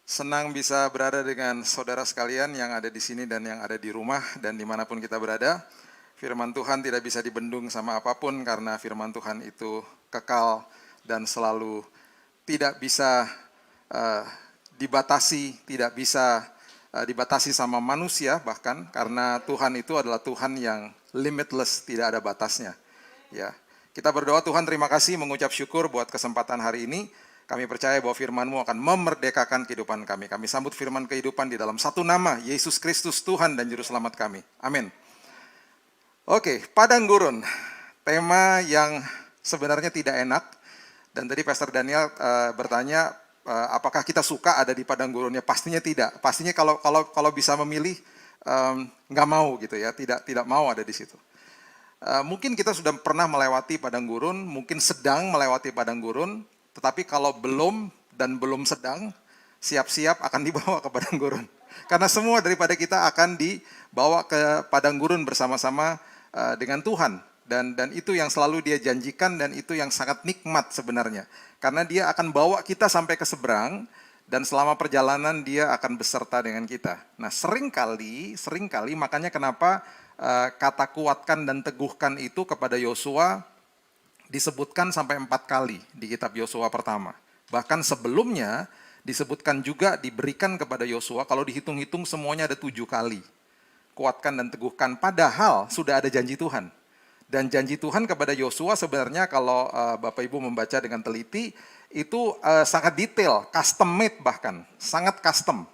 Senang bisa berada dengan saudara sekalian yang ada di sini dan yang ada di rumah dan dimanapun kita berada. Firman Tuhan tidak bisa dibendung sama apapun karena firman Tuhan itu kekal dan selalu tidak bisa dibatasi, tidak bisa dibatasi sama manusia bahkan karena Tuhan itu adalah Tuhan yang limitless, tidak ada batasnya. Ya, kita berdoa Tuhan terima kasih mengucap syukur buat kesempatan hari ini. Kami percaya bahwa firman-Mu akan memerdekakan kehidupan kami. Kami sambut firman kehidupan di dalam satu nama, Yesus Kristus Tuhan dan Juru Selamat kami. Amin. Oke, padang gurun. Tema yang sebenarnya tidak enak. Dan tadi Pastor Daniel bertanya, apakah kita suka ada di padang gurunnya? Pastinya tidak. Pastinya kalau bisa memilih, nggak mau gitu ya. Tidak mau ada di situ. Mungkin kita sudah pernah melewati padang gurun, mungkin sedang melewati padang gurun. Tetapi kalau belum dan belum sedang, siap-siap akan dibawa ke padang gurun. Karena semua daripada kita akan dibawa ke padang gurun bersama-sama dengan Tuhan. Dan itu yang selalu dia janjikan dan itu yang sangat nikmat sebenarnya. Karena dia akan bawa kita sampai ke seberang dan selama perjalanan dia akan beserta dengan kita. Nah seringkali makanya kenapa kata kuatkan dan teguhkan itu kepada Yosua disebutkan sampai 4 kali di kitab Yosua pertama. Bahkan sebelumnya disebutkan juga diberikan kepada Yosua, kalau dihitung-hitung semuanya ada 7 kali. Kuatkan dan teguhkan, padahal sudah ada janji Tuhan. Dan janji Tuhan kepada Yosua sebenarnya kalau Bapak Ibu membaca dengan teliti, itu sangat detail, custom made bahkan, sangat custom.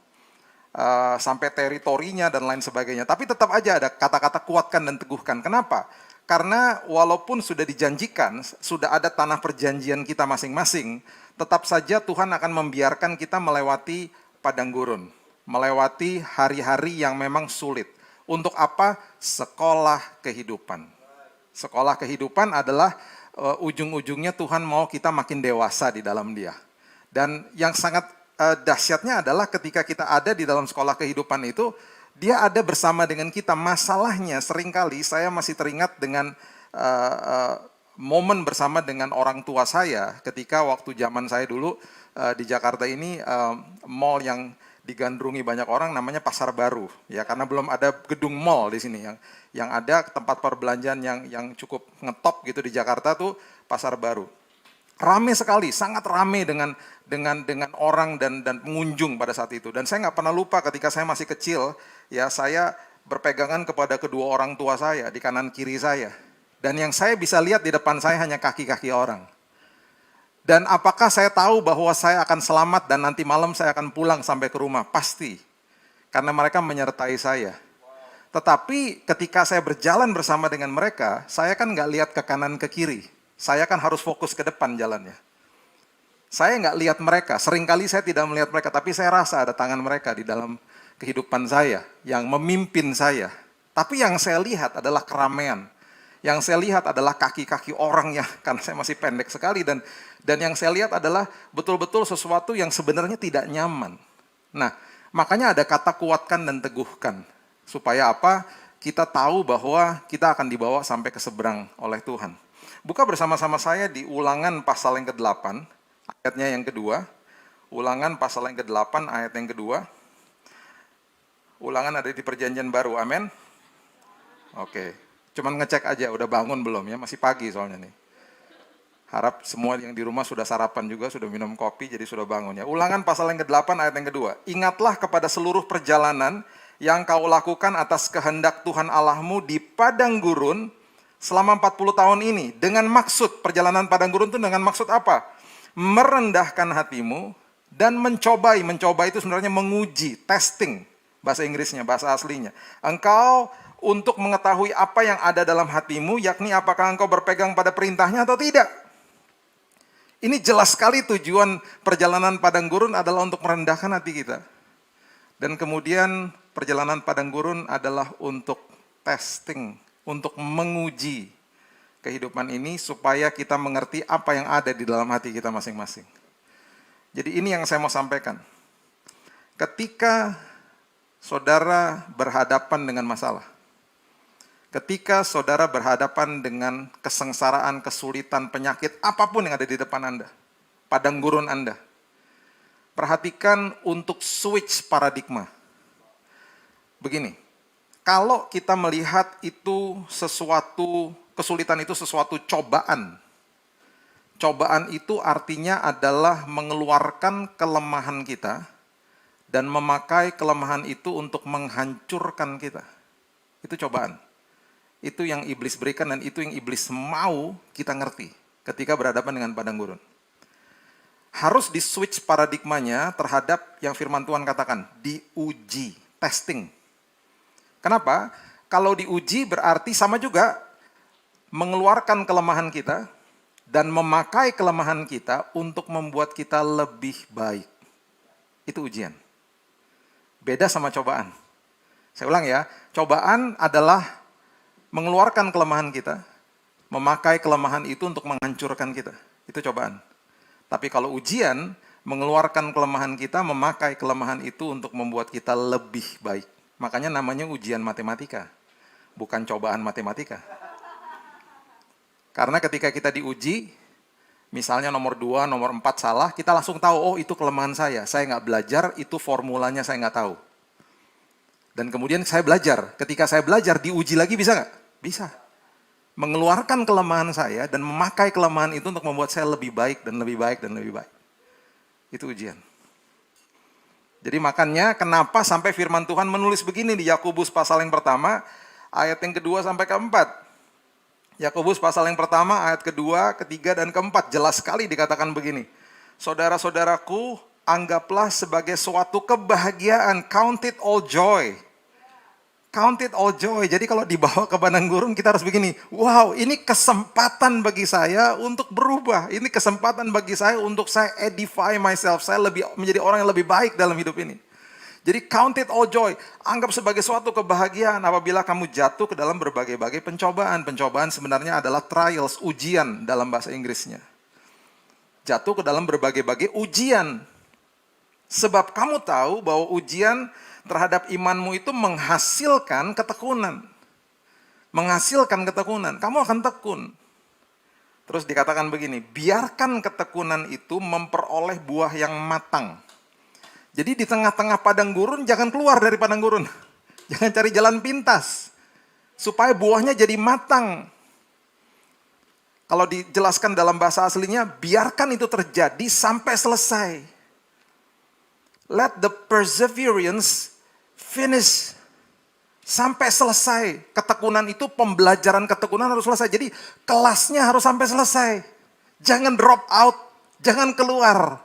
Sampai teritorinya dan lain sebagainya. Tapi tetap aja ada kata-kata kuatkan dan teguhkan. Kenapa? Karena walaupun sudah dijanjikan, sudah ada tanah perjanjian kita masing-masing, tetap saja Tuhan akan membiarkan kita melewati padang gurun. Melewati hari-hari yang memang sulit. Untuk apa? Sekolah kehidupan. Sekolah kehidupan adalah ujung-ujungnya Tuhan mau kita makin dewasa di dalam Dia. Dan yang sangat dahsyatnya adalah ketika kita ada di dalam sekolah kehidupan itu, dia ada bersama dengan kita. Masalahnya seringkali saya masih teringat dengan momen bersama dengan orang tua saya ketika waktu zaman saya dulu di Jakarta ini mall yang digandrungi banyak orang namanya Pasar Baru ya, karena belum ada gedung mall di sini. Yang ada tempat perbelanjaan yang cukup ngetop gitu di Jakarta tuh Pasar Baru. Rame sekali, sangat rame dengan orang dan pengunjung pada saat itu. Dan saya nggak pernah lupa ketika saya masih kecil, ya saya berpegangan kepada kedua orang tua saya di kanan kiri saya. Dan yang saya bisa lihat di depan saya hanya kaki-kaki orang. Dan apakah saya tahu bahwa saya akan selamat dan nanti malam saya akan pulang sampai ke rumah? Pasti. Karena mereka menyertai saya. Tetapi ketika saya berjalan bersama dengan mereka, saya kan nggak lihat ke kanan ke kiri. Saya kan harus fokus ke depan jalannya. Saya nggak lihat mereka, seringkali saya tidak melihat mereka, tapi saya rasa ada tangan mereka di dalam kehidupan saya, yang memimpin saya. Tapi yang saya lihat adalah keramaian. Yang saya lihat adalah kaki-kaki orang yang, karena saya masih pendek sekali, dan yang saya lihat adalah betul-betul sesuatu yang sebenarnya tidak nyaman. Nah, makanya ada kata kuatkan dan teguhkan. Supaya apa? Kita tahu bahwa kita akan dibawa sampai ke seberang oleh Tuhan. Buka bersama-sama saya di Ulangan pasal yang ke-8, ayatnya yang kedua. Ulangan pasal yang ke-8, ayat yang kedua. Ulangan ada di perjanjian baru, amin? Oke, cuman ngecek aja, udah bangun belum ya? Masih pagi soalnya nih. Harap semua yang di rumah sudah sarapan juga, sudah minum kopi, jadi sudah bangun ya. Ulangan pasal yang ke-8, ayat yang kedua. Ingatlah kepada seluruh perjalanan yang kau lakukan atas kehendak Tuhan Allahmu di padang gurun, selama 40 tahun ini, dengan maksud, perjalanan padang gurun itu dengan maksud apa? Merendahkan hatimu dan mencoba itu sebenarnya menguji, testing, bahasa Inggrisnya, bahasa aslinya. Engkau untuk mengetahui apa yang ada dalam hatimu, yakni apakah engkau berpegang pada perintahnya atau tidak. Ini jelas sekali tujuan perjalanan padang gurun adalah untuk merendahkan hati kita. Dan kemudian perjalanan padang gurun adalah untuk testing, untuk menguji kehidupan ini supaya kita mengerti apa yang ada di dalam hati kita masing-masing. Jadi ini yang saya mau sampaikan. Ketika saudara berhadapan dengan masalah, ketika saudara berhadapan dengan kesengsaraan, kesulitan, penyakit, apapun yang ada di depan Anda, padang gurun Anda, Perhatikan untuk switch paradigma. Begini, kalau kita melihat itu sesuatu, kesulitan itu sesuatu cobaan. Cobaan itu artinya adalah mengeluarkan kelemahan kita dan memakai kelemahan itu untuk menghancurkan kita. Itu cobaan. Itu yang iblis berikan dan itu yang iblis mau kita ngerti ketika berhadapan dengan padang gurun. Harus di-switch paradigmanya terhadap yang firman Tuhan katakan, diuji, testing. Kenapa? Kalau diuji berarti sama juga mengeluarkan kelemahan kita dan memakai kelemahan kita untuk membuat kita lebih baik. Itu ujian. Beda sama cobaan. Saya ulang ya, cobaan adalah mengeluarkan kelemahan kita, memakai kelemahan itu untuk menghancurkan kita. Itu cobaan. Tapi kalau ujian, mengeluarkan kelemahan kita, memakai kelemahan itu untuk membuat kita lebih baik. Makanya namanya ujian matematika, bukan cobaan matematika. Karena ketika kita diuji, misalnya nomor 2, nomor 4 salah, kita langsung tahu, oh itu kelemahan saya nggak belajar, itu formulanya saya nggak tahu. Dan kemudian saya belajar, ketika saya belajar, diuji lagi bisa nggak? Bisa. Mengeluarkan kelemahan saya dan memakai kelemahan itu untuk membuat saya lebih baik dan lebih baik dan lebih baik. Itu ujian. Jadi makanya kenapa sampai firman Tuhan menulis begini di Yakobus pasal yang pertama, ayat yang kedua sampai keempat. Yakobus pasal yang pertama, ayat kedua, ketiga, dan keempat. Jelas sekali dikatakan begini. Saudara-saudaraku, anggaplah sebagai suatu kebahagiaan. Count it all joy. Count it all joy. Jadi kalau dibawa ke padang gurun kita harus begini. Wow, ini kesempatan bagi saya untuk berubah. Ini kesempatan bagi saya untuk saya edify myself. Saya lebih menjadi orang yang lebih baik dalam hidup ini. Jadi count it all joy. Anggap sebagai suatu kebahagiaan apabila kamu jatuh ke dalam berbagai-bagai pencobaan. Pencobaan sebenarnya adalah trials, ujian dalam bahasa Inggrisnya. Jatuh ke dalam berbagai-bagai ujian. Sebab kamu tahu bahwa ujian terhadap imanmu itu menghasilkan ketekunan. Menghasilkan ketekunan. Kamu akan tekun. Terus dikatakan begini, biarkan ketekunan itu memperoleh buah yang matang. Jadi di tengah-tengah padang gurun, jangan keluar dari padang gurun. Jangan cari jalan pintas. Supaya buahnya jadi matang. Kalau dijelaskan dalam bahasa aslinya, biarkan itu terjadi sampai selesai. Let the perseverance finish. Sampai selesai. Ketekunan itu, pembelajaran ketekunan harus selesai. Jadi kelasnya harus sampai selesai. Jangan drop out. Jangan keluar.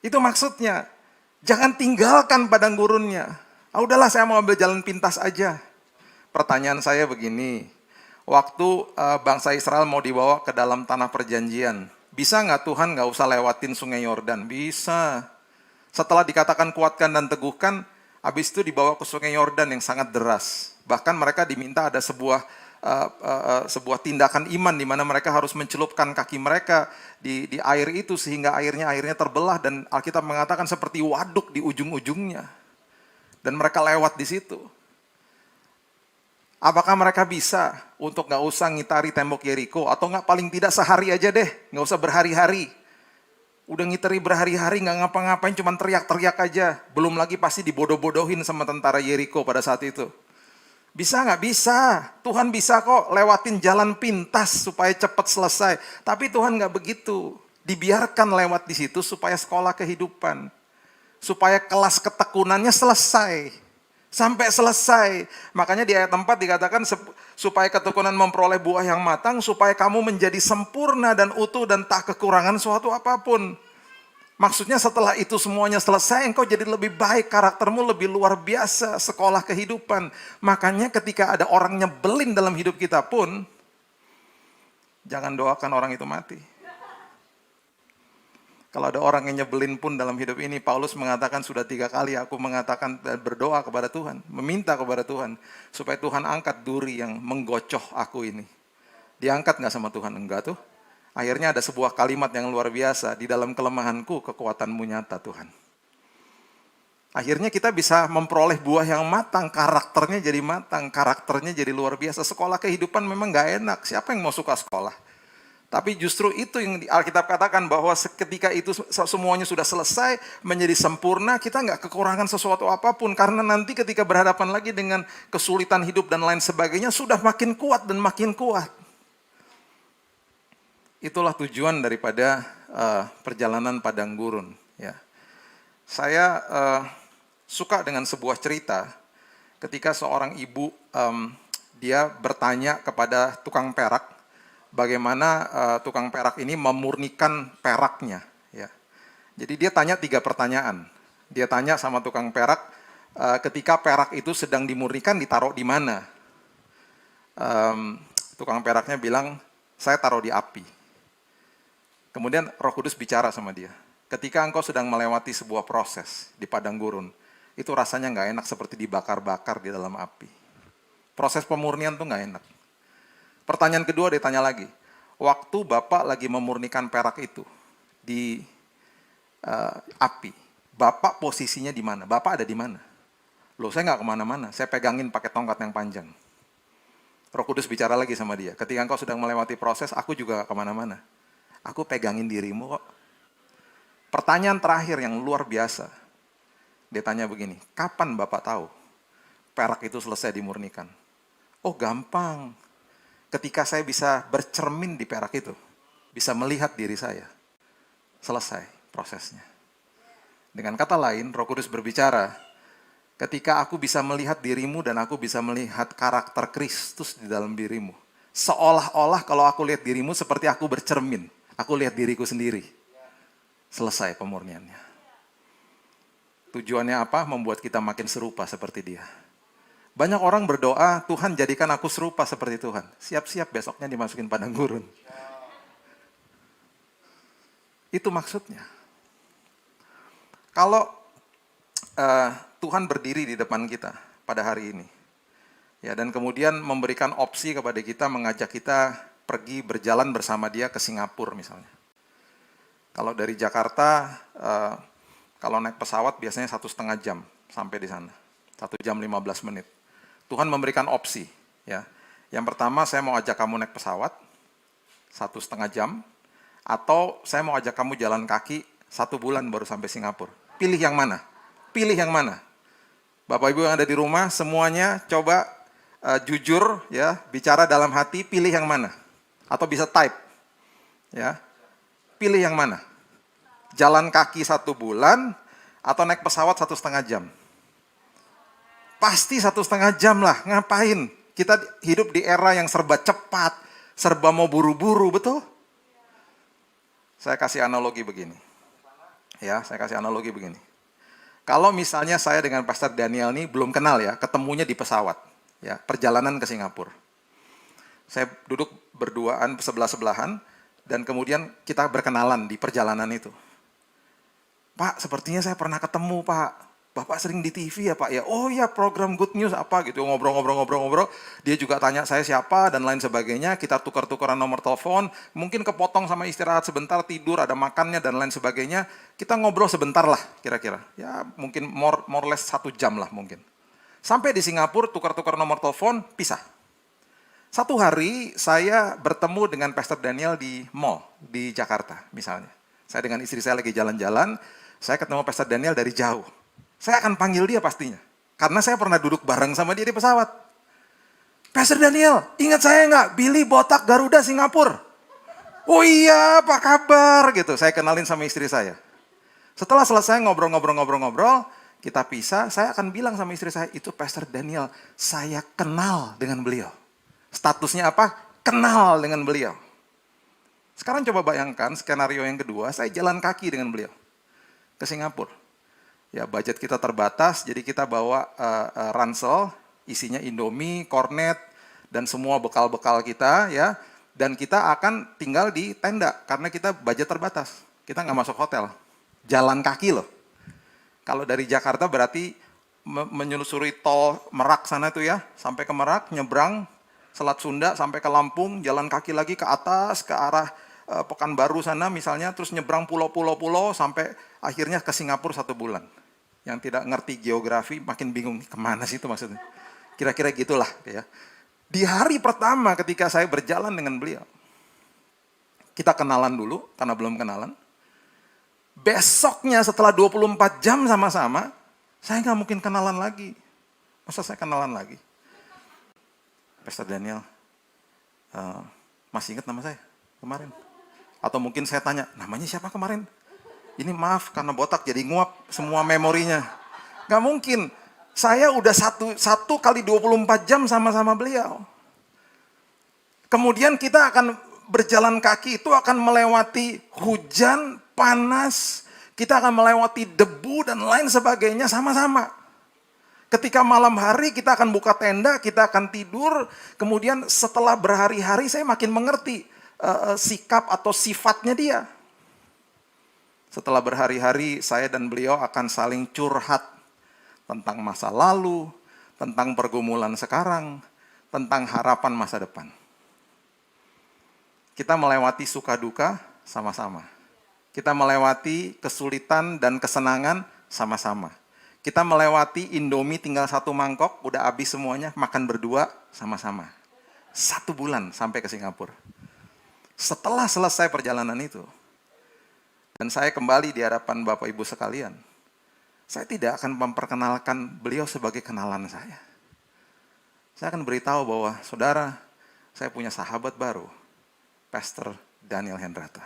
Itu maksudnya. Jangan tinggalkan padang gurunnya. Udahlah saya mau ambil jalan pintas aja. Pertanyaan saya begini. Waktu bangsa Israel mau dibawa ke dalam tanah perjanjian. Bisa nggak Tuhan nggak usah lewatin sungai Yordan? Bisa. Setelah dikatakan kuatkan dan teguhkan, habis itu dibawa ke sungai Yordan yang sangat deras. Bahkan mereka diminta ada sebuah tindakan iman di mana mereka harus mencelupkan kaki mereka di air itu sehingga airnya terbelah dan Alkitab mengatakan seperti waduk di ujung-ujungnya. Dan mereka lewat di situ. Apakah mereka bisa untuk nggak usah ngitari tembok Yeriko atau nggak paling tidak sehari aja deh, nggak usah berhari-hari. Udah ngiteri berhari-hari nggak ngapa-ngapain, cuman teriak-teriak aja. Belum lagi pasti dibodoh-bodohin sama tentara Yeriko pada saat itu. Bisa nggak? Bisa. Tuhan bisa kok lewatin jalan pintas supaya cepat selesai. Tapi Tuhan nggak begitu. Dibiarkan lewat di situ supaya sekolah kehidupan. Supaya kelas ketekunannya selesai. Sampai selesai. Makanya di ayat 4 dikatakan supaya ketekunan memperoleh buah yang matang, supaya kamu menjadi sempurna dan utuh dan tak kekurangan suatu apapun. Maksudnya setelah itu semuanya selesai, engkau jadi lebih baik, karaktermu lebih luar biasa, sekolah kehidupan. Makanya ketika ada orang nyebelin dalam hidup kita pun, jangan doakan orang itu mati. Kalau ada orang yang nyebelin pun dalam hidup ini, Paulus mengatakan sudah 3 kali aku mengatakan dan berdoa kepada Tuhan, meminta kepada Tuhan, supaya Tuhan angkat duri yang menggocoh aku ini. Diangkat gak sama Tuhan? Enggak tuh. Akhirnya ada sebuah kalimat yang luar biasa, di dalam kelemahanku kekuatanmu nyata Tuhan. Akhirnya kita bisa memperoleh buah yang matang, karakternya jadi matang, karakternya jadi luar biasa. Sekolah kehidupan memang gak enak, siapa yang mau suka sekolah? Tapi justru itu yang Alkitab katakan bahwa ketika itu semuanya sudah selesai, menjadi sempurna, kita nggak kekurangan sesuatu apapun. Karena nanti ketika berhadapan lagi dengan kesulitan hidup dan lain sebagainya, sudah makin kuat dan makin kuat. Itulah tujuan daripada perjalanan padang gurun. Ya. Saya suka dengan sebuah cerita ketika seorang ibu dia bertanya kepada tukang perak, bagaimana tukang perak ini memurnikan peraknya. Ya. Jadi dia tanya 3 pertanyaan. Dia tanya sama tukang perak, ketika perak itu sedang dimurnikan ditaruh di mana? Tukang peraknya bilang, saya taruh di api. Kemudian Roh Kudus bicara sama dia, ketika engkau sedang melewati sebuah proses di padang gurun, itu rasanya nggak enak seperti dibakar-bakar di dalam api. Proses pemurnian tuh nggak enak. Pertanyaan kedua dia tanya lagi, waktu Bapak lagi memurnikan perak itu di api, Bapak posisinya di mana? Bapak ada di mana? Loh, saya nggak kemana-mana, saya pegangin pakai tongkat yang panjang. Roh Kudus bicara lagi sama dia, ketika engkau sedang melewati proses, aku juga kemana-mana. Aku pegangin dirimu kok. Pertanyaan terakhir yang luar biasa, dia tanya begini, kapan Bapak tahu perak itu selesai dimurnikan? Oh gampang, ketika saya bisa bercermin di perak itu, bisa melihat diri saya, selesai prosesnya. Dengan kata lain, Roh Kudus berbicara, ketika aku bisa melihat dirimu dan aku bisa melihat karakter Kristus di dalam dirimu, seolah-olah kalau aku lihat dirimu seperti aku bercermin, aku lihat diriku sendiri. Selesai pemurniannya. Tujuannya apa? Membuat kita makin serupa seperti dia. Banyak orang berdoa, Tuhan jadikan aku serupa seperti Tuhan. Siap-siap besoknya dimasukin padang gurun. Itu maksudnya. Kalau Tuhan berdiri di depan kita pada hari ini, ya, dan kemudian memberikan opsi kepada kita, mengajak kita pergi berjalan bersama dia ke Singapura misalnya. Kalau dari Jakarta, kalau naik pesawat biasanya 1,5 jam sampai di sana. 1 jam 15 menit. Tuhan memberikan opsi. Ya. Yang pertama, saya mau ajak kamu naik pesawat 1,5 jam, atau saya mau ajak kamu jalan kaki 1 bulan baru sampai Singapura. Pilih yang mana? Pilih yang mana? Bapak Ibu yang ada di rumah, semuanya coba jujur, ya, bicara dalam hati, pilih yang mana? Atau bisa type, ya, pilih yang mana? Jalan kaki 1 bulan, atau naik pesawat 1,5 jam? Pasti 1,5 jam lah, ngapain? Kita hidup di era yang serba cepat, serba mau buru-buru, betul? Saya kasih analogi begini. Ya, saya kasih analogi begini. Kalau misalnya saya dengan Pastor Daniel ini belum kenal ya, ketemunya di pesawat, ya, perjalanan ke Singapura. Saya duduk berduaan sebelah-sebelahan, dan kemudian kita berkenalan di perjalanan itu. Pak, sepertinya saya pernah ketemu, Pak. Bapak sering di TV ya Pak ya? Oh ya, program Good News apa gitu, ngobrol-ngobrol. Dia juga tanya saya siapa dan lain sebagainya, kita tukar-tukaran nomor telepon, mungkin kepotong sama istirahat sebentar, tidur, ada makannya dan lain sebagainya. Kita ngobrol sebentar lah kira-kira, ya mungkin more less 1 jam lah mungkin. Sampai di Singapura, tukar-tukar nomor telepon, pisah. 1 hari saya bertemu dengan Pastor Daniel di mall di Jakarta misalnya. Saya dengan istri saya lagi jalan-jalan, saya ketemu Pastor Daniel dari jauh. Saya akan panggil dia pastinya. Karena saya pernah duduk bareng sama dia di pesawat. Pastor Daniel, ingat saya nggak? Billy botak Garuda Singapura. Oh iya, apa kabar? Gitu. Saya kenalin sama istri saya. Setelah selesai ngobrol-ngobrol, kita pisah, saya akan bilang sama istri saya, itu Pastor Daniel, saya kenal dengan beliau. Statusnya apa? Kenal dengan beliau. Sekarang coba bayangkan skenario yang kedua, saya jalan kaki dengan beliau ke Singapura. Ya, budget kita terbatas, jadi kita bawa ransel, isinya Indomie, kornet, dan semua bekal-bekal kita, ya. Dan kita akan tinggal di tenda, karena kita budget terbatas. Kita nggak masuk hotel, jalan kaki loh. Kalau dari Jakarta berarti menyelusuri tol Merak sana tuh ya, sampai ke Merak, nyebrang, Selat Sunda, sampai ke Lampung, jalan kaki lagi ke atas, ke arah Pekanbaru sana misalnya, terus nyebrang pulau-pulau, sampai akhirnya ke Singapura 1 bulan. Yang tidak ngerti geografi makin bingung, kemana sih itu maksudnya. Kira-kira gitulah ya. Di hari pertama ketika saya berjalan dengan beliau, kita kenalan dulu, karena belum kenalan. Besoknya setelah 24 jam sama-sama, saya nggak mungkin kenalan lagi. Masa saya kenalan lagi? Pastor Daniel, masih ingat nama saya kemarin? Atau mungkin saya tanya, namanya siapa kemarin? Ini maaf, karena botak jadi nguap semua memorinya. Nggak mungkin. Saya udah satu kali 24 jam sama-sama beliau. Kemudian kita akan berjalan kaki, itu akan melewati hujan, panas, kita akan melewati debu dan lain sebagainya sama-sama. Ketika malam hari kita akan buka tenda, kita akan tidur, kemudian setelah berhari-hari saya makin mengerti sikap atau sifatnya dia. Setelah berhari-hari saya dan beliau akan saling curhat tentang masa lalu, tentang pergumulan sekarang, tentang harapan masa depan. Kita melewati suka duka sama-sama. Kita melewati kesulitan dan kesenangan sama-sama. Kita melewati Indomie tinggal 1 mangkok, udah habis semuanya, makan berdua sama-sama. 1 bulan sampai ke Singapura. Setelah selesai perjalanan itu, dan saya kembali di hadapan Bapak Ibu sekalian, saya tidak akan memperkenalkan beliau sebagai kenalan saya. Saya akan beritahu bahwa, saudara, saya punya sahabat baru, Pastor Daniel Hendrata.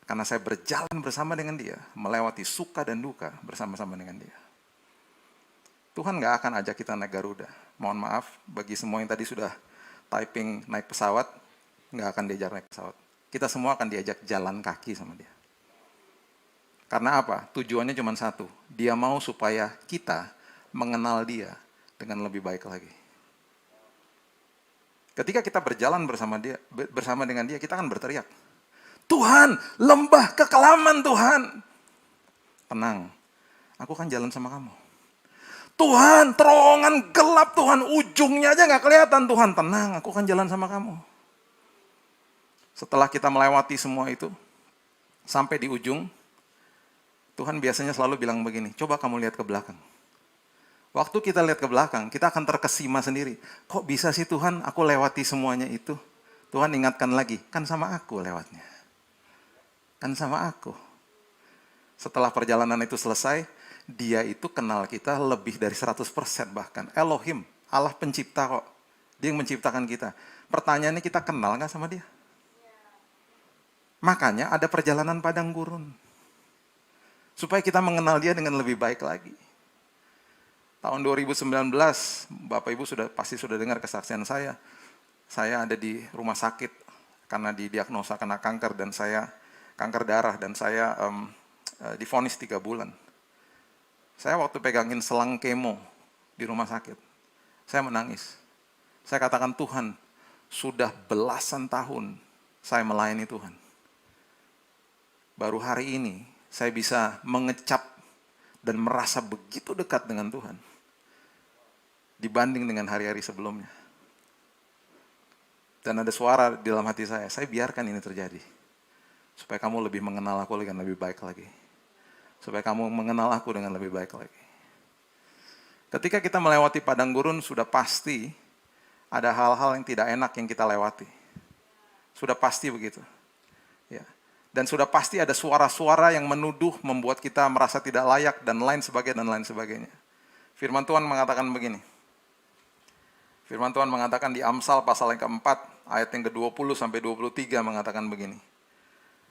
Karena saya berjalan bersama dengan dia, melewati suka dan duka bersama-sama dengan dia. Tuhan gak akan ajak kita naik Garuda. Mohon maaf, bagi semua yang tadi sudah typing naik pesawat, gak akan diajak naik pesawat. Kita semua akan diajak jalan kaki sama dia. Karena apa? Tujuannya cuma satu. Dia mau supaya kita mengenal dia dengan lebih baik lagi. Ketika kita berjalan bersama dengan dia, kita akan berteriak, Tuhan, lembah kekelaman Tuhan. Tenang, aku kan jalan sama kamu. Tuhan, terowongan gelap Tuhan, ujungnya aja gak kelihatan Tuhan. Tenang, aku kan jalan sama kamu. Setelah kita melewati semua itu, sampai di ujung, Tuhan biasanya selalu bilang begini, coba kamu lihat ke belakang. Waktu kita lihat ke belakang, kita akan terkesima sendiri. Kok bisa sih Tuhan, aku lewati semuanya itu? Tuhan ingatkan lagi, kan sama aku lewatnya. Kan sama aku. Setelah perjalanan itu selesai, dia itu kenal kita lebih dari 100% bahkan. Elohim, Allah pencipta kok. Dia yang menciptakan kita. Pertanyaannya, kita kenal gak sama dia? Makanya ada perjalanan padang gurun. Supaya kita mengenal dia dengan lebih baik lagi. Tahun 2019, Bapak Ibu pasti sudah dengar kesaksian saya. Saya ada di rumah sakit karena didiagnosa kena kanker dan saya kanker darah dan saya divonis 3 bulan. Saya waktu pegangin selang kemo di rumah sakit, saya menangis. Saya katakan, Tuhan, sudah belasan tahun saya melayani Tuhan. Baru hari ini saya bisa mengecap dan merasa begitu dekat dengan Tuhan dibanding dengan hari-hari sebelumnya. Dan ada suara di dalam hati saya biarkan ini terjadi. Supaya kamu lebih mengenal aku dengan lebih baik lagi. Supaya kamu mengenal aku dengan lebih baik lagi. Ketika kita melewati padang gurun, sudah pasti ada hal-hal yang tidak enak yang kita lewati. Sudah pasti begitu. Ya. Dan sudah pasti ada suara-suara yang menuduh, membuat kita merasa tidak layak, dan lain sebagainya. Firman Tuhan mengatakan begini. Firman Tuhan mengatakan di Amsal pasal yang keempat, ayat yang ke-20 sampai 23 mengatakan begini.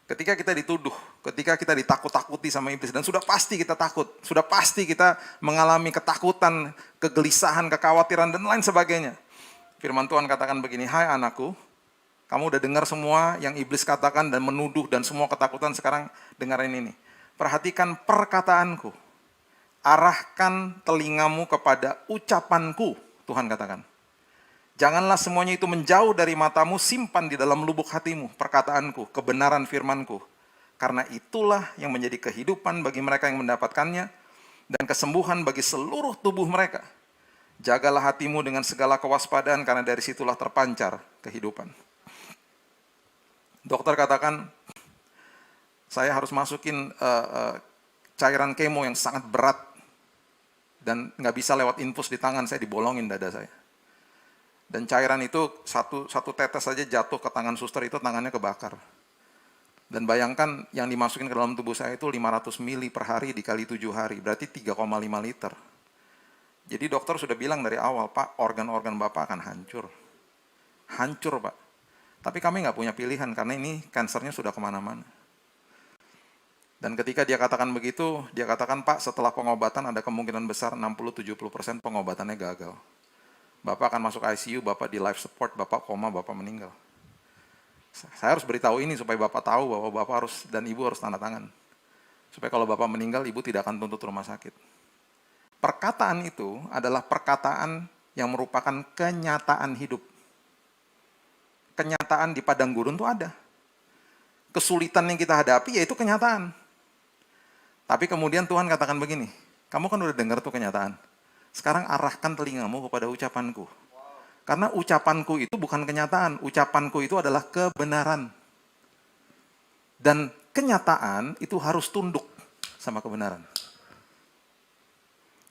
Ketika kita dituduh, ketika kita ditakut-takuti sama iblis, dan sudah pasti kita takut, sudah pasti kita mengalami ketakutan, kegelisahan, kekhawatiran, dan lain sebagainya. Firman Tuhan katakan begini, hai anakku, kamu udah dengar semua yang iblis katakan dan menuduh dan semua ketakutan, sekarang dengarin ini. Perhatikan perkataanku, arahkan telingamu kepada ucapanku, Tuhan katakan. Janganlah semuanya itu menjauh dari matamu, simpan di dalam lubuk hatimu perkataanku, kebenaran firmanku. Karena itulah yang menjadi kehidupan bagi mereka yang mendapatkannya dan kesembuhan bagi seluruh tubuh mereka. Jagalah hatimu dengan segala kewaspadaan karena dari situlah terpancar kehidupan. Dokter katakan, saya harus masukin cairan kemo yang sangat berat dan nggak bisa lewat infus di tangan, saya dibolongin dada saya. Dan cairan itu satu tetes saja jatuh ke tangan suster itu, tangannya kebakar. Dan bayangkan yang dimasukin ke dalam tubuh saya itu 500 mili per hari dikali 7 hari, berarti 3,5 liter. Jadi dokter sudah bilang dari awal, Pak, organ-organ Bapak akan hancur. Hancur, Pak. Tapi kami nggak punya pilihan, karena ini kansernya sudah kemana-mana. Dan ketika dia katakan begitu, dia katakan, Pak, setelah pengobatan ada kemungkinan besar 60-70% pengobatannya gagal. Bapak akan masuk ICU, Bapak di life support, Bapak koma, Bapak meninggal. Saya harus beritahu ini supaya Bapak tahu bahwa Bapak harus dan Ibu harus tanda tangan. Supaya kalau Bapak meninggal, Ibu tidak akan tuntut rumah sakit. Perkataan itu adalah perkataan yang merupakan kenyataan hidup. Kenyataan di padang gurun itu ada. Kesulitan yang kita hadapi yaitu kenyataan. Tapi kemudian Tuhan katakan begini, kamu kan udah dengar tuh kenyataan. Sekarang arahkan telingamu kepada ucapanku. Karena ucapanku itu bukan kenyataan, ucapanku itu adalah kebenaran. Dan kenyataan itu harus tunduk sama kebenaran.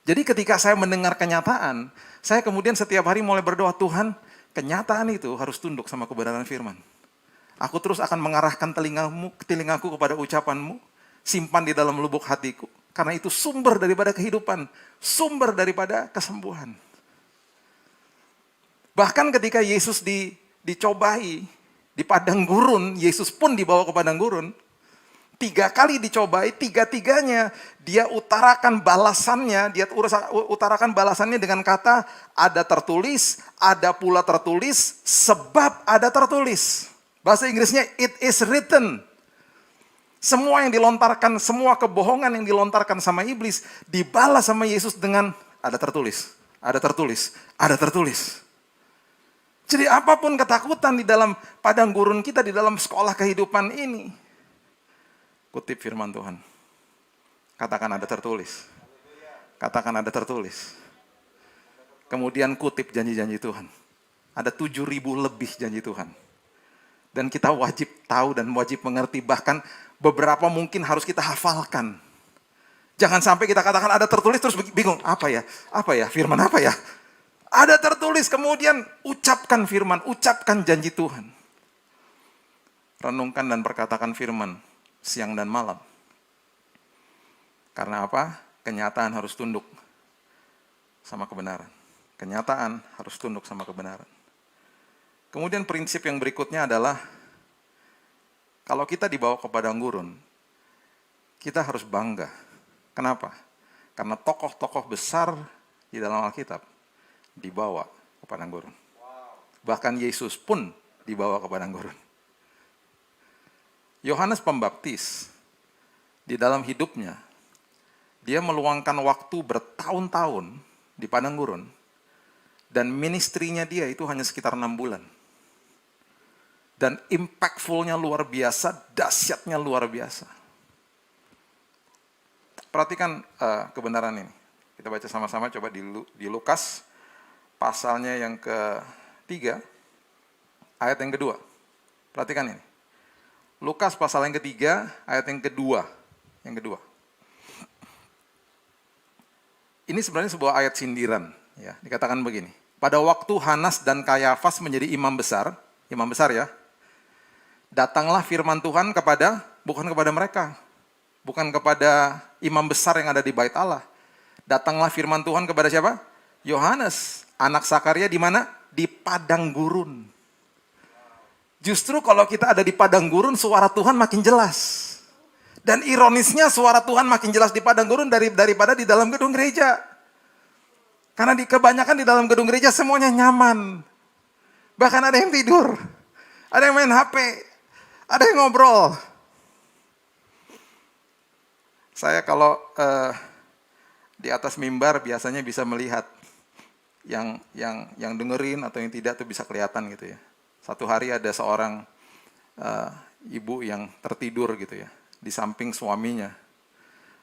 Jadi ketika saya mendengar kenyataan, saya kemudian setiap hari mulai berdoa, Tuhan, kenyataan itu harus tunduk sama kebenaran firman. Aku terus akan mengarahkan telingaku kepada ucapanmu, simpan di dalam lubuk hatiku. Karena itu sumber daripada kehidupan, sumber daripada kesembuhan. Bahkan ketika Yesus dicobai di padang gurun, Yesus pun dibawa ke padang gurun. 3 kali dicobai, 3-tiganya dia utarakan balasannya, dengan kata ada tertulis, ada pula tertulis, sebab ada tertulis. Bahasa Inggrisnya it is written. Semua yang dilontarkan, semua kebohongan yang dilontarkan sama iblis dibalas sama Yesus dengan ada tertulis, ada tertulis, ada tertulis. Jadi apapun ketakutan di dalam padang gurun kita, di dalam sekolah kehidupan ini, kutip firman Tuhan. Katakan ada tertulis. Katakan ada tertulis. Kemudian kutip janji-janji Tuhan. Ada 7.000 lebih janji Tuhan. Dan kita wajib tahu dan wajib mengerti, bahkan beberapa mungkin harus kita hafalkan. Jangan sampai kita katakan ada tertulis terus bingung, apa ya? Apa ya? Firman apa ya? Ada tertulis, kemudian ucapkan firman, ucapkan janji Tuhan. Renungkan dan perkatakan firman siang dan malam. Karena apa? Kenyataan harus tunduk sama kebenaran. Kenyataan harus tunduk sama kebenaran. Kemudian prinsip yang berikutnya adalah, kalau kita dibawa ke padang gurun, kita harus bangga. Kenapa? Karena tokoh-tokoh besar di dalam Alkitab dibawa ke padang gurun. Bahkan Yesus pun dibawa ke padang gurun. Yohanes Pembaptis, di dalam hidupnya, dia meluangkan waktu bertahun-tahun di padang gurun, dan ministrinya dia itu hanya sekitar 6 bulan. Dan impactful-nya luar biasa, dahsyatnya luar biasa. Perhatikan kebenaran ini. Kita baca sama-sama, coba di Lukas, pasalnya yang ke-3, ayat yang kedua. Perhatikan ini. Lukas pasal yang ke-3, ayat yang kedua. Yang kedua. Ini sebenarnya sebuah ayat sindiran. Ya, dikatakan begini. Pada waktu Hanas dan Kayafas menjadi imam besar ya, datanglah firman Tuhan bukan kepada mereka, bukan kepada imam besar yang ada di Bait Allah. Datanglah firman Tuhan kepada siapa? Yohanes, anak Sakaria, di mana? Di padang gurun. Justru kalau kita ada di padang gurun, suara Tuhan makin jelas. Dan ironisnya suara Tuhan makin jelas di padang gurun daripada di dalam gedung gereja. Karena kebanyakan di dalam gedung gereja semuanya nyaman. Bahkan ada yang tidur, ada yang main HP, ada yang ngobrol. Saya kalau di atas mimbar biasanya bisa melihat yang dengerin atau yang tidak tuh bisa kelihatan gitu ya. Satu hari ada seorang ibu yang tertidur gitu ya, di samping suaminya.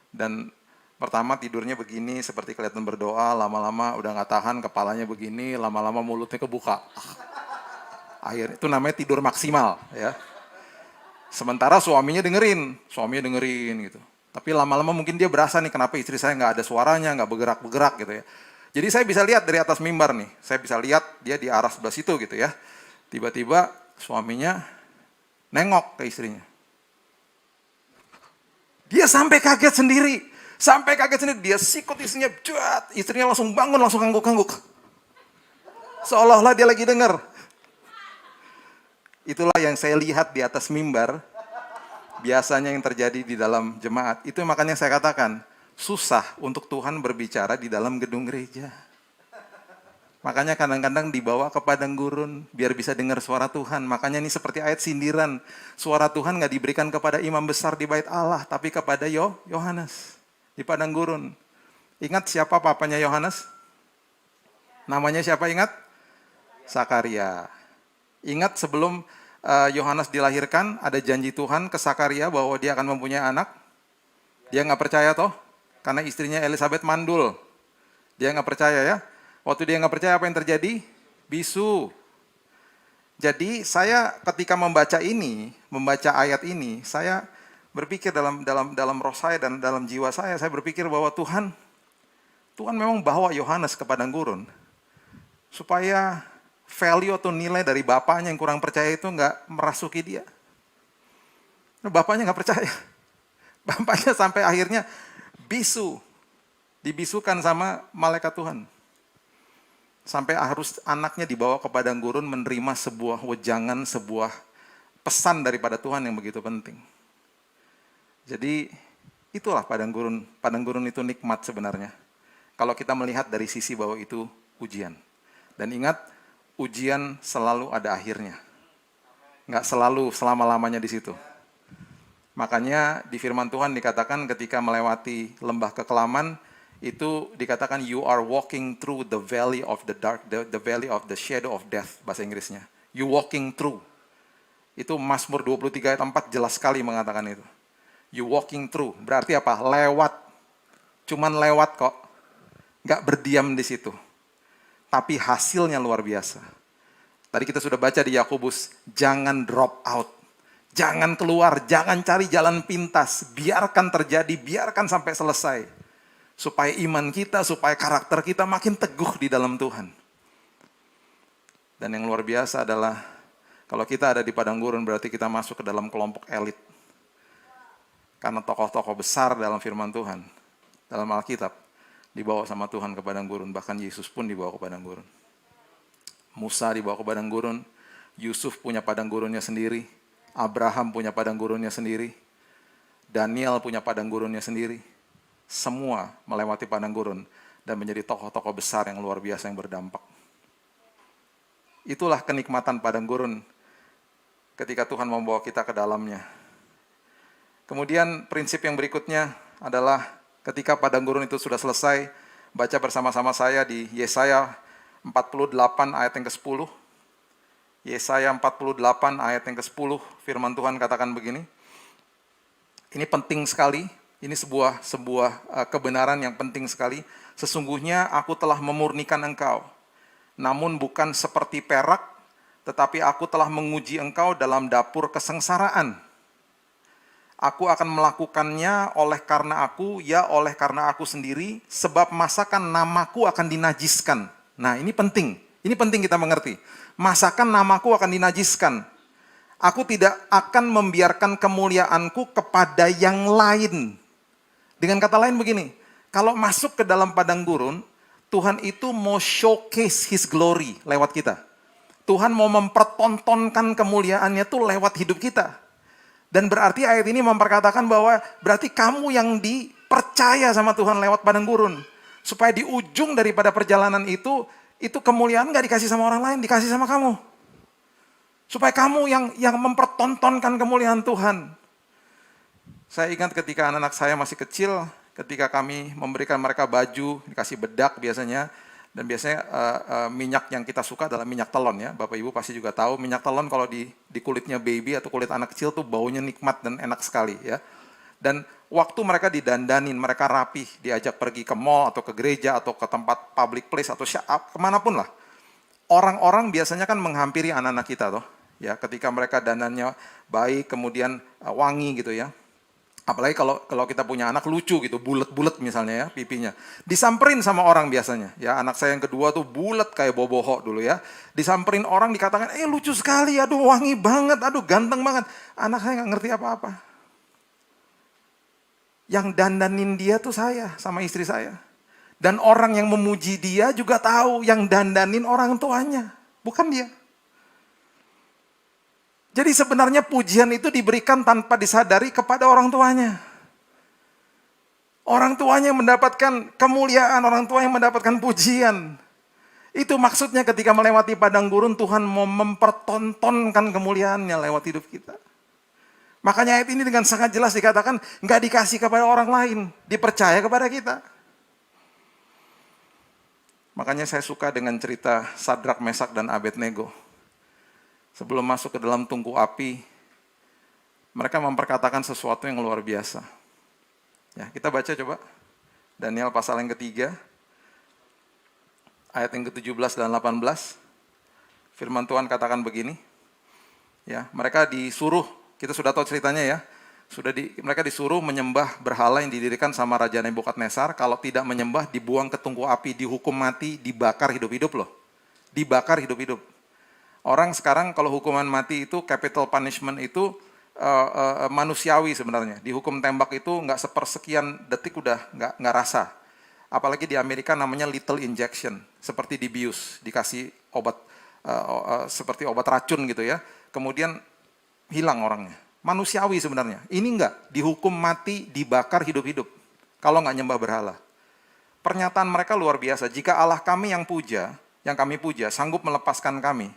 Dan pertama tidurnya begini, seperti kelihatan berdoa, lama-lama udah gak tahan, kepalanya begini, lama-lama mulutnya kebuka. Akhirnya itu namanya tidur maksimal ya. Sementara suaminya dengerin gitu. Tapi lama-lama mungkin dia berasa nih, kenapa istri saya gak ada suaranya, gak bergerak-bergerak gitu ya. Jadi saya bisa lihat dari atas mimbar nih, saya bisa lihat dia di arah sebelah situ gitu ya. Tiba-tiba suaminya nengok ke istrinya. Dia sampai kaget sendiri. Sampai kaget sendiri, dia sikut istrinya, cuat. Istrinya langsung bangun, langsung kangguk-kangguk. Seolah-olah dia lagi dengar. Itulah yang saya lihat di atas mimbar. Biasanya yang terjadi di dalam jemaat. Itu makanya saya katakan, susah untuk Tuhan berbicara di dalam gedung gereja. Makanya kadang-kadang dibawa ke padang gurun, biar bisa dengar suara Tuhan. Makanya ini seperti ayat sindiran. Suara Tuhan gak diberikan kepada imam besar di bait Allah, tapi kepada Yohanes di padang gurun. Ingat siapa papanya Yohanes? Namanya siapa ingat? Sakaria. Ingat sebelum Yohanes dilahirkan, ada janji Tuhan ke Sakaria bahwa dia akan mempunyai anak. Dia gak percaya toh, karena istrinya Elizabeth mandul. Dia gak percaya ya. Waktu dia nggak percaya, apa yang terjadi? Bisu. Jadi saya ketika membaca ayat ini, saya berpikir dalam roh saya dan dalam jiwa saya berpikir bahwa Tuhan memang bawa Yohanes ke padang gurun supaya value atau nilai dari bapaknya yang kurang percaya itu nggak merasuki dia. Bapaknya nggak percaya. Bapaknya sampai akhirnya bisu, dibisukan sama malaikat Tuhan. Sampai harus anaknya dibawa ke padang gurun menerima sebuah wejangan, sebuah pesan daripada Tuhan yang begitu penting. Jadi itulah padang gurun. Padang gurun itu nikmat sebenarnya. Kalau kita melihat dari sisi bahwa itu ujian. Dan ingat, ujian selalu ada akhirnya. Nggak selalu selama-lamanya di situ. Makanya di firman Tuhan dikatakan ketika melewati lembah kekelaman, itu dikatakan you are walking through the valley of the dark, the valley of the shadow of death, bahasa Inggrisnya. You walking through. Itu Mazmur 23 ayat 4 jelas sekali mengatakan itu. You walking through, berarti apa? Lewat. Cuman lewat kok. Gak berdiam di situ. Tapi hasilnya luar biasa. Tadi kita sudah baca di Yakobus, jangan drop out. Jangan keluar, jangan cari jalan pintas. Biarkan terjadi, biarkan sampai selesai. Supaya iman kita, supaya karakter kita makin teguh di dalam Tuhan. Dan yang luar biasa adalah, kalau kita ada di padang gurun berarti kita masuk ke dalam kelompok elit. Karena tokoh-tokoh besar dalam firman Tuhan, dalam Alkitab, dibawa sama Tuhan ke padang gurun. Bahkan Yesus pun dibawa ke padang gurun. Musa dibawa ke padang gurun, Yusuf punya padang gurunnya sendiri, Abraham punya padang gurunnya sendiri, Daniel punya padang gurunnya sendiri. Semua melewati padang gurun dan menjadi tokoh-tokoh besar yang luar biasa yang berdampak. Itulah kenikmatan padang gurun ketika Tuhan membawa kita ke dalamnya. Kemudian prinsip yang berikutnya adalah ketika padang gurun itu sudah selesai, baca bersama-sama saya di Yesaya 48 ayat yang ke-10. Yesaya 48 ayat yang ke-10, firman Tuhan katakan begini. Ini penting sekali. Ini sebuah kebenaran yang penting sekali. Sesungguhnya aku telah memurnikan engkau. Namun bukan seperti perak, tetapi aku telah menguji engkau dalam dapur kesengsaraan. Aku akan melakukannya oleh karena aku sendiri, sebab masakan namaku akan dinajiskan. Nah ini penting kita mengerti. Masakan namaku akan dinajiskan. Aku tidak akan membiarkan kemuliaanku kepada yang lain. Dengan kata lain begini, kalau masuk ke dalam padang gurun, Tuhan itu mau showcase His glory lewat kita. Tuhan mau mempertontonkan kemuliaannya tuh lewat hidup kita. Dan berarti ayat ini memperkatakan bahwa berarti kamu yang dipercaya sama Tuhan lewat padang gurun. Supaya di ujung daripada perjalanan itu kemuliaan gak dikasih sama orang lain, dikasih sama kamu. Supaya kamu yang mempertontonkan kemuliaan Tuhan. Saya ingat ketika anak-anak saya masih kecil, ketika kami memberikan mereka baju, dikasih bedak biasanya, dan biasanya minyak yang kita suka adalah minyak telon ya. Bapak Ibu pasti juga tahu, minyak telon kalau di kulitnya baby atau kulit anak kecil tuh baunya nikmat dan enak sekali ya. Dan waktu mereka didandanin, mereka rapih, diajak pergi ke mall atau ke gereja atau ke tempat public place atau kemanapun lah. Orang-orang biasanya kan menghampiri anak-anak kita toh, ya ketika mereka dandannya baik, kemudian wangi gitu ya. Apalagi kalau kita punya anak lucu gitu, bulet-bulet misalnya ya pipinya. Disamperin sama orang biasanya. Ya anak saya yang kedua tuh bulet kayak boboho dulu ya. Disamperin orang dikatakan, lucu sekali, aduh wangi banget, aduh ganteng banget. Anak saya nggak ngerti apa-apa. Yang dandanin dia tuh saya sama istri saya. Dan orang yang memuji dia juga tahu yang dandanin orang tuanya, bukan dia. Jadi sebenarnya pujian itu diberikan tanpa disadari kepada orang tuanya. Orang tuanya yang mendapatkan kemuliaan, orang tua yang mendapatkan pujian. Itu maksudnya ketika melewati padang gurun, Tuhan mau mempertontonkan kemuliaannya lewat hidup kita. Makanya ayat ini dengan sangat jelas dikatakan, nggak dikasih kepada orang lain, dipercaya kepada kita. Makanya saya suka dengan cerita Sadrak, Mesak, dan Abednego. Sebelum masuk ke dalam tungku api, mereka memperkatakan sesuatu yang luar biasa. Ya, kita baca coba. Daniel pasal yang ketiga, ayat yang ke-17 dan 18. Firman Tuhan katakan begini. Ya, mereka disuruh, kita sudah tahu ceritanya ya. Mereka disuruh menyembah berhala yang didirikan sama Raja Nebukadnezar. Kalau tidak menyembah, dibuang ke tungku api, dihukum mati, dibakar hidup-hidup loh. Dibakar hidup-hidup. Orang sekarang kalau hukuman mati itu, capital punishment itu manusiawi sebenarnya. Dihukum tembak itu nggak sepersekian detik udah nggak rasa. Apalagi di Amerika namanya lethal injection, seperti dibius, dikasih obat seperti obat racun gitu ya. Kemudian hilang orangnya. Manusiawi sebenarnya. Ini enggak, dihukum mati, dibakar hidup-hidup. Kalau nggak nyembah berhala. Pernyataan mereka luar biasa. Jika Allah kami yang kami puja, sanggup melepaskan kami,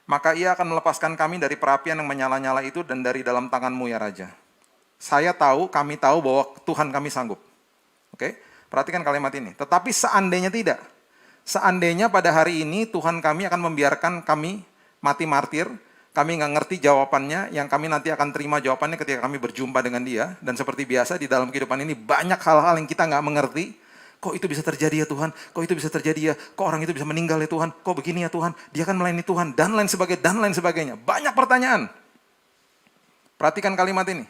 maka ia akan melepaskan kami dari perapian yang menyala-nyala itu dan dari dalam tanganmu ya Raja. Kami tahu bahwa Tuhan kami sanggup. Oke? Perhatikan kalimat ini. Tetapi seandainya tidak. Seandainya pada hari ini Tuhan kami akan membiarkan kami mati martir, kami nggak ngerti jawabannya, yang kami nanti akan terima jawabannya ketika kami berjumpa dengan dia. Dan seperti biasa di dalam kehidupan ini banyak hal-hal yang kita nggak mengerti. Kok itu bisa terjadi ya Tuhan? Kok itu bisa terjadi ya? Kok orang itu bisa meninggal ya Tuhan? Kok begini ya Tuhan? Dia kan melayani Tuhan dan lain sebagainya. Banyak pertanyaan. Perhatikan kalimat ini.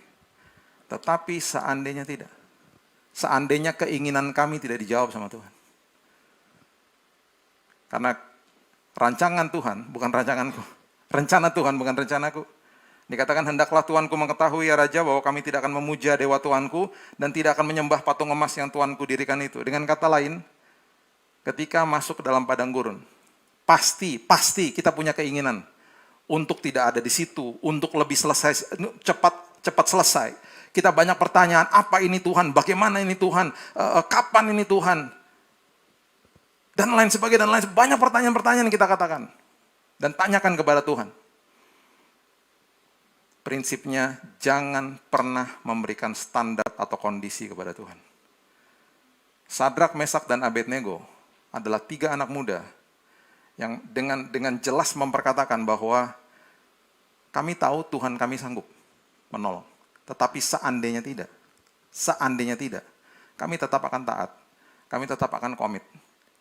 Tetapi seandainya tidak. Seandainya keinginan kami tidak dijawab sama Tuhan. Karena rancangan Tuhan bukan rancanganku. Rencana Tuhan bukan rencanaku. Dikatakan hendaklah Tuanku mengetahui ya Raja bahwa kami tidak akan memuja dewa Tuanku dan tidak akan menyembah patung emas yang Tuanku dirikan itu. Dengan kata lain, ketika masuk ke dalam padang gurun, pasti kita punya keinginan untuk tidak ada di situ, untuk lebih cepat selesai. Kita banyak pertanyaan, apa ini Tuhan? Bagaimana ini Tuhan? Kapan ini Tuhan? Dan lain sebagainya, banyak pertanyaan-pertanyaan yang kita katakan. Dan tanyakan kepada Tuhan. Prinsipnya, jangan pernah memberikan standar atau kondisi kepada Tuhan. Sadrak, Mesak, dan Abednego adalah 3 anak muda yang dengan jelas memperkatakan bahwa kami tahu Tuhan kami sanggup menolong. Tetapi seandainya tidak, kami tetap akan taat. Kami tetap akan komit.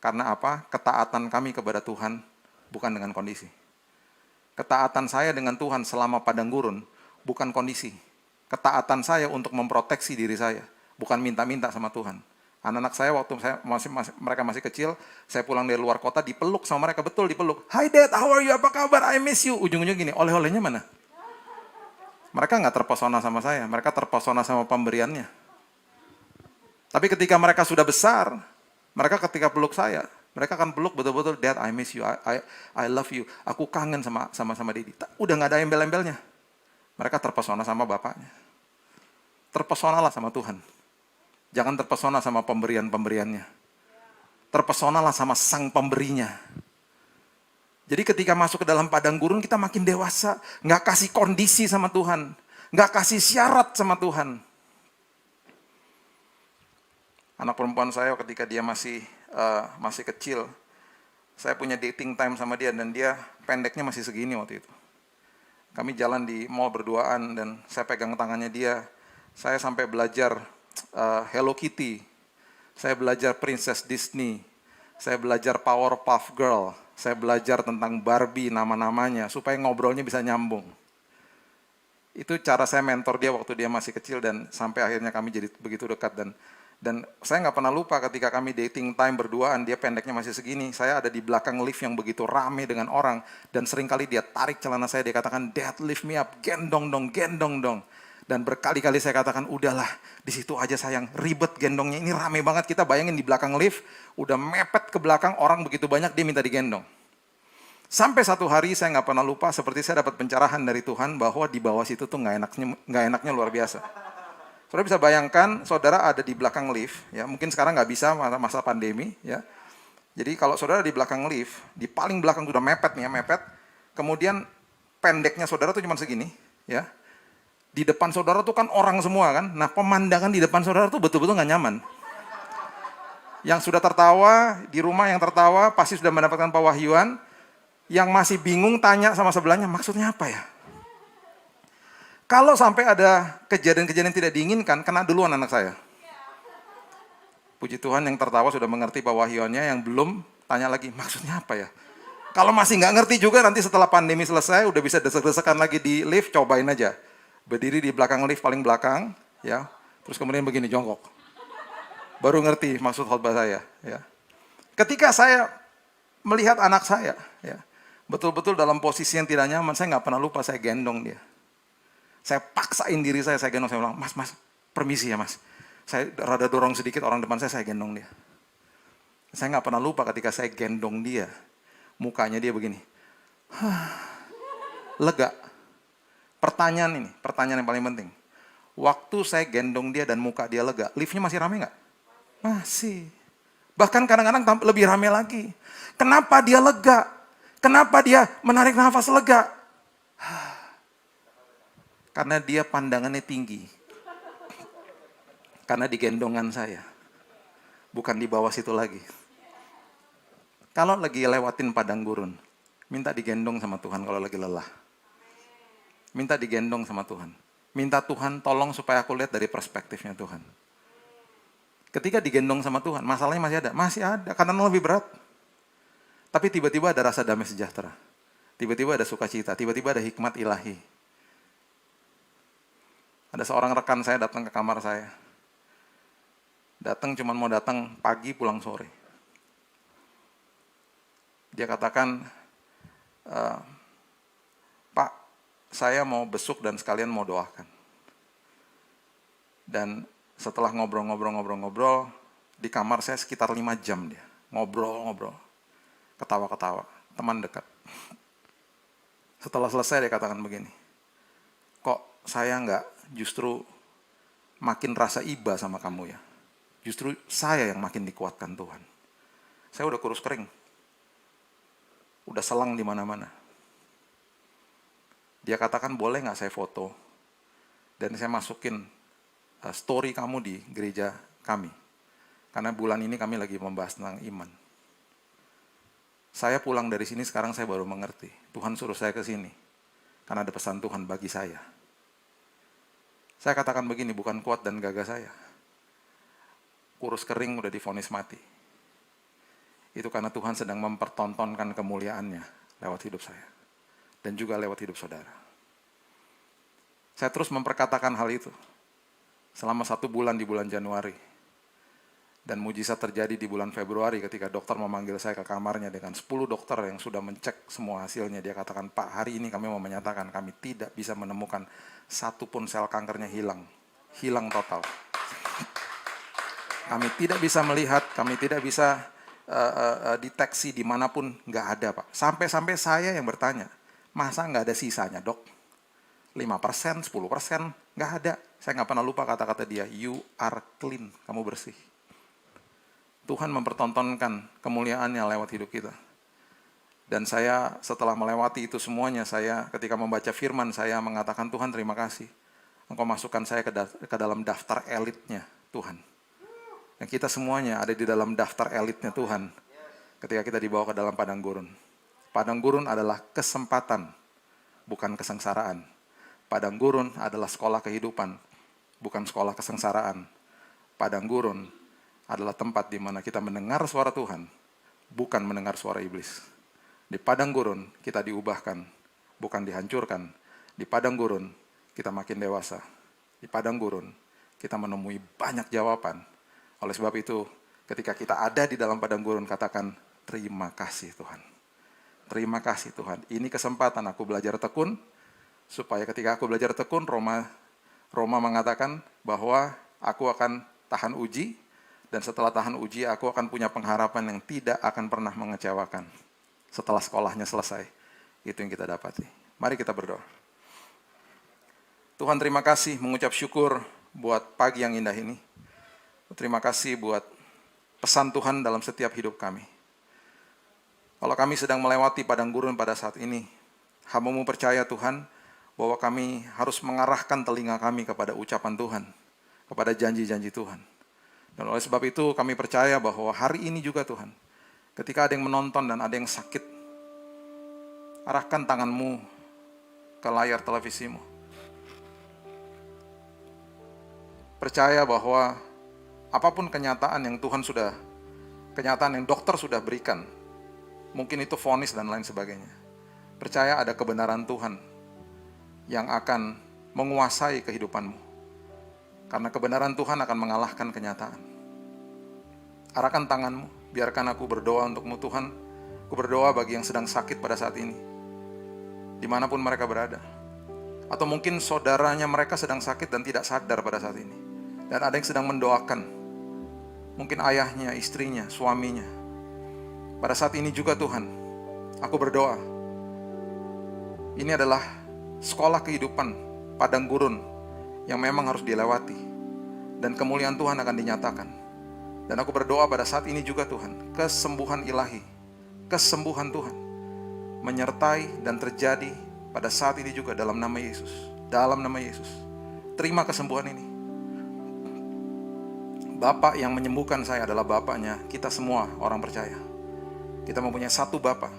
Karena apa? Ketaatan kami kepada Tuhan bukan dengan kondisi. Ketaatan saya dengan Tuhan selama padang gurun bukan kondisi. Ketaatan saya untuk memproteksi diri saya, bukan minta-minta sama Tuhan. Anak-anak saya waktu mereka masih kecil, saya pulang dari luar kota dipeluk sama mereka, betul dipeluk. Hi Dad, how are you? Apa kabar? I miss you. Ujung-ujungnya gini, oleh-olehnya mana? Mereka nggak terpesona sama saya, mereka terpesona sama pemberiannya. Tapi ketika mereka sudah besar, mereka ketika peluk saya, mereka akan peluk betul-betul, Dad, I miss you, I love you. Aku kangen sama Daddy. Udah nggak ada embel-embelnya. Mereka terpesona sama bapaknya. Terpesonalah sama Tuhan. Jangan terpesona sama pemberian-pemberiannya. Terpesonalah sama sang pemberinya. Jadi ketika masuk ke dalam padang gurun, kita makin dewasa. Nggak kasih kondisi sama Tuhan. Nggak kasih syarat sama Tuhan. Anak perempuan saya ketika dia masih kecil, saya punya dating time sama dia dan dia pendeknya masih segini waktu itu. Kami jalan di mall berduaan dan saya pegang tangannya dia. Saya sampai belajar Hello Kitty, saya belajar Princess Disney, saya belajar Powerpuff Girl, saya belajar tentang Barbie nama-namanya supaya ngobrolnya bisa nyambung. Itu cara saya mentor dia waktu dia masih kecil dan sampai akhirnya kami jadi begitu dekat dan saya nggak pernah lupa ketika kami dating time berduaan, dia pendeknya masih segini, saya ada di belakang lift yang begitu rame dengan orang, dan seringkali dia tarik celana saya, dia katakan, Dad lift me up, gendong dong. Dan berkali-kali saya katakan, udahlah, di situ aja sayang, ribet gendongnya, ini rame banget, kita bayangin di belakang lift, udah mepet ke belakang, orang begitu banyak, dia minta digendong. Sampai satu hari saya nggak pernah lupa, seperti saya dapat pencerahan dari Tuhan, bahwa di bawah situ tuh nggak enaknya luar biasa. Saudara bisa bayangkan, saudara ada di belakang lift, ya mungkin sekarang nggak bisa masa pandemi, ya. Jadi kalau saudara di belakang lift, di paling belakang udah mepet nih ya, mepet, kemudian pendeknya saudara tuh cuma segini, ya. Di depan saudara tuh kan orang semua kan. Nah pemandangan di depan saudara tuh betul-betul gak nyaman. Yang sudah tertawa, di rumah yang tertawa pasti sudah mendapatkan pewahyuan. Yang masih bingung tanya sama sebelahnya, maksudnya apa ya? Kalau sampai ada kejadian-kejadian tidak diinginkan, kena duluan anak saya. Puji Tuhan yang tertawa sudah mengerti pewahyuannya, yang belum tanya lagi, maksudnya apa ya? Kalau masih gak ngerti juga, nanti setelah pandemi selesai udah bisa desek-desekan lagi di lift, cobain aja. Berdiri di belakang lift paling belakang, ya. Terus kemudian begini jongkok. Baru ngerti maksud khotbah saya, ya. Ketika saya melihat anak saya, ya, betul-betul dalam posisi yang tidak nyaman, saya nggak pernah lupa saya gendong dia. Saya paksain diri saya gendong, saya bilang, "Mas, permisi ya Mas." Saya rada dorong sedikit orang depan saya gendong dia. Saya nggak pernah lupa ketika saya gendong dia, mukanya dia begini. Lega. Pertanyaan yang paling penting. Waktu saya gendong dia dan muka dia lega, liftnya masih rame nggak? Masih. Bahkan kadang-kadang lebih rame lagi. Kenapa dia lega? Kenapa dia menarik nafas lega? Karena dia pandangannya tinggi. Karena di gendongan saya. Bukan di bawah situ lagi. Kalau lagi lewatin padang gurun, minta digendong sama Tuhan kalau lagi lelah. Minta digendong sama Tuhan. Minta Tuhan tolong supaya aku lihat dari perspektifnya Tuhan. Ketika digendong sama Tuhan, masalahnya masih ada. Masih ada, karena lebih berat. Tapi tiba-tiba ada rasa damai sejahtera. Tiba-tiba ada sukacita, tiba-tiba ada hikmat ilahi. Ada seorang rekan saya datang ke kamar saya. Datang cuma mau datang pagi pulang sore. Dia katakan, Pak, saya mau besuk dan sekalian mau doakan. Dan setelah ngobrol, di kamar saya sekitar 5 jam dia. Ngobrol, ketawa-ketawa, teman dekat. Setelah selesai dia katakan begini, kok saya nggak justru makin rasa iba sama kamu ya? Justru saya yang makin dikuatkan Tuhan. Saya udah kurus kering. Udah selang di mana-mana. Dia katakan boleh nggak saya foto dan saya masukin story kamu di gereja kami. Karena bulan ini kami lagi membahas tentang iman. Saya pulang dari sini sekarang saya baru mengerti. Tuhan suruh saya ke sini. Karena ada pesan Tuhan bagi saya. Saya katakan begini, bukan kuat dan gagah saya. Kurus kering udah divonis mati. Itu karena Tuhan sedang mempertontonkan kemuliaannya lewat hidup saya. Dan juga lewat hidup saudara. Saya terus memperkatakan hal itu. Selama 1 bulan di bulan Januari. Dan mujizat terjadi di bulan Februari ketika dokter memanggil saya ke kamarnya dengan 10 dokter yang sudah mencek semua hasilnya. Dia katakan, Pak, hari ini kami mau menyatakan kami tidak bisa menemukan satupun sel kankernya hilang. Hilang total. Kami tidak bisa melihat, kami tidak bisa deteksi dimanapun, nggak ada Pak. Sampai-sampai saya yang bertanya, masa nggak ada sisanya dok? 5%, 10%, nggak ada. Saya nggak pernah lupa kata-kata dia, you are clean, kamu bersih. Tuhan mempertontonkan kemuliaannya lewat hidup kita. Dan saya setelah melewati itu semuanya, saya ketika membaca firman, saya mengatakan, Tuhan terima kasih. Engkau masukkan saya ke dalam daftar elitnya Tuhan. Dan kita semuanya ada di dalam daftar elitnya Tuhan. Ketika kita dibawa ke dalam padang gurun. Padang gurun adalah kesempatan, bukan kesengsaraan. Padang gurun adalah sekolah kehidupan, bukan sekolah kesengsaraan. Padang gurun adalah tempat di mana kita mendengar suara Tuhan, bukan mendengar suara iblis. Di padang gurun kita diubahkan, bukan dihancurkan. Di padang gurun kita makin dewasa. Di padang gurun kita menemui banyak jawaban. Oleh sebab itu, ketika kita ada di dalam padang gurun, katakan, terima kasih Tuhan. Terima kasih Tuhan. Ini kesempatan aku belajar tekun, supaya ketika aku belajar tekun, Roma Roma mengatakan bahwa aku akan tahan uji, dan setelah tahan uji aku akan punya pengharapan yang tidak akan pernah mengecewakan. Setelah sekolahnya selesai, itu yang kita dapati. Mari kita berdoa. Tuhan, terima kasih, mengucap syukur buat pagi yang indah ini. Terima kasih buat pesan Tuhan dalam setiap hidup kami. Kalau kami sedang melewati padang gurun pada saat ini, hamba-Mu percaya Tuhan, bahwa kami harus mengarahkan telinga kami kepada ucapan Tuhan, kepada janji-janji Tuhan. Dan oleh sebab itu kami percaya bahwa hari ini juga Tuhan, ketika ada yang menonton dan ada yang sakit, arahkan tangan-Mu ke layar televisimu. Percaya bahwa apapun kenyataan yang kenyataan yang dokter sudah berikan, mungkin itu vonis dan lain sebagainya. Percaya ada kebenaran Tuhan yang akan menguasai kehidupanmu. Karena kebenaran Tuhan akan mengalahkan kenyataan. Arahkan tanganmu, biarkan aku berdoa untukmu Tuhan. Aku berdoa bagi yang sedang sakit pada saat ini, dimanapun mereka berada. Atau mungkin saudaranya mereka sedang sakit dan tidak sadar pada saat ini. Dan ada yang sedang mendoakan, mungkin ayahnya, istrinya, suaminya. Pada saat ini juga Tuhan, aku berdoa. Ini adalah sekolah kehidupan padang gurun yang memang harus dilewati. Dan kemuliaan Tuhan akan dinyatakan. Dan aku berdoa pada saat ini juga Tuhan, kesembuhan ilahi, kesembuhan Tuhan menyertai dan terjadi pada saat ini juga dalam nama Yesus. Dalam nama Yesus. Terima kesembuhan ini. Bapa yang menyembuhkan saya adalah Bapaknya kita semua orang percaya. Kita mempunyai satu Bapa.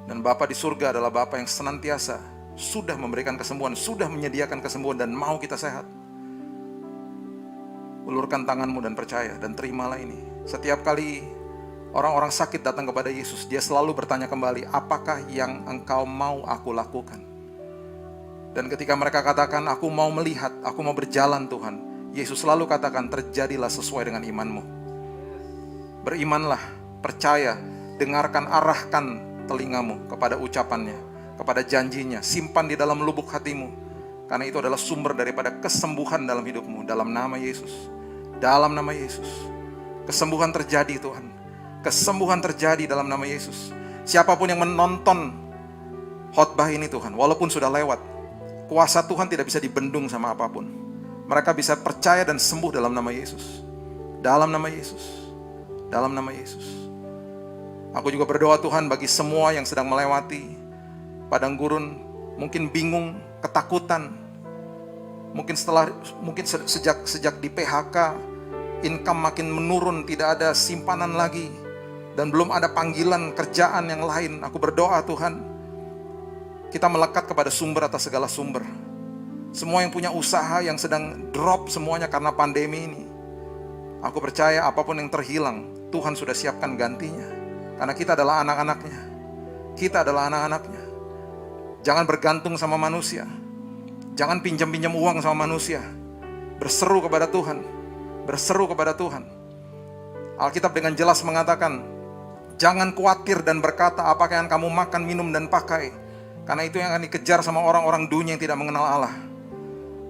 Dan Bapa di surga adalah Bapa yang senantiasa sudah memberikan kesembuhan, sudah menyediakan kesembuhan dan mau kita sehat. Ulurkan tanganmu dan percaya dan terimalah ini. Setiap kali orang-orang sakit datang kepada Yesus, dia selalu bertanya kembali, apakah yang engkau mau aku lakukan? Dan ketika mereka katakan, aku mau melihat, aku mau berjalan Tuhan, Yesus selalu katakan, terjadilah sesuai dengan imanmu. Berimanlah, percaya, dengarkan, arahkan telingamu kepada ucapannya, kepada janjinya, simpan di dalam lubuk hatimu. Karena itu adalah sumber daripada kesembuhan dalam hidupmu. Dalam nama Yesus. Dalam nama Yesus. Kesembuhan terjadi Tuhan. Kesembuhan terjadi dalam nama Yesus. Siapapun yang menonton khotbah ini Tuhan, walaupun sudah lewat, kuasa Tuhan tidak bisa dibendung sama apapun. Mereka bisa percaya dan sembuh dalam nama Yesus. Dalam nama Yesus. Dalam nama Yesus. Aku juga berdoa Tuhan bagi semua yang sedang melewati padang gurun, mungkin bingung, ketakutan. Mungkin sejak di PHK, income makin menurun, tidak ada simpanan lagi, dan belum ada panggilan kerjaan yang lain. Aku berdoa Tuhan, kita melekat kepada sumber atas segala sumber. Semua yang punya usaha yang sedang drop semuanya karena pandemi ini, aku percaya apapun yang terhilang, Tuhan sudah siapkan gantinya. Karena kita adalah anak-anaknya. Kita adalah anak-anaknya. Jangan bergantung sama manusia. Jangan pinjam-pinjam uang sama manusia. Berseru kepada Tuhan. Berseru kepada Tuhan. Alkitab dengan jelas mengatakan, jangan khawatir dan berkata apakah yang kamu makan, minum, dan pakai. Karena itu yang akan dikejar sama orang-orang dunia yang tidak mengenal Allah.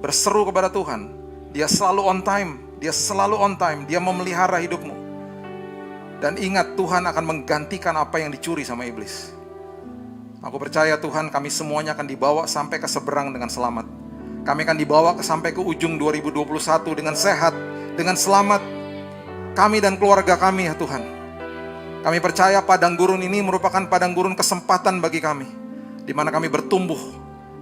Berseru kepada Tuhan. Dia selalu on time. Dia selalu on time. Dia memelihara hidupmu. Dan ingat, Tuhan akan menggantikan apa yang dicuri sama iblis. Aku percaya Tuhan, kami semuanya akan dibawa sampai ke seberang dengan selamat. Kami akan dibawa sampai ke ujung 2021 dengan sehat, dengan selamat. Kami dan keluarga kami ya Tuhan. Kami percaya padang gurun ini merupakan padang gurun kesempatan bagi kami, di mana kami bertumbuh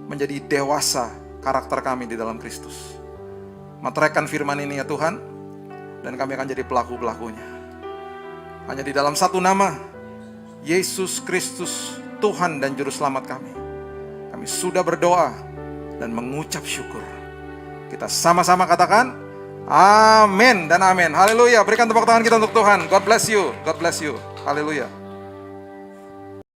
menjadi dewasa karakter kami di dalam Kristus. Materaikan firman ini ya Tuhan, dan kami akan jadi pelaku-pelakunya. Hanya di dalam satu nama, Yesus Kristus, Tuhan dan Juru Selamat kami. Kami sudah berdoa dan mengucap syukur. Kita sama-sama katakan, amin dan amin. Haleluya. Berikan tepuk tangan kita untuk Tuhan. God bless you. God bless you. Haleluya.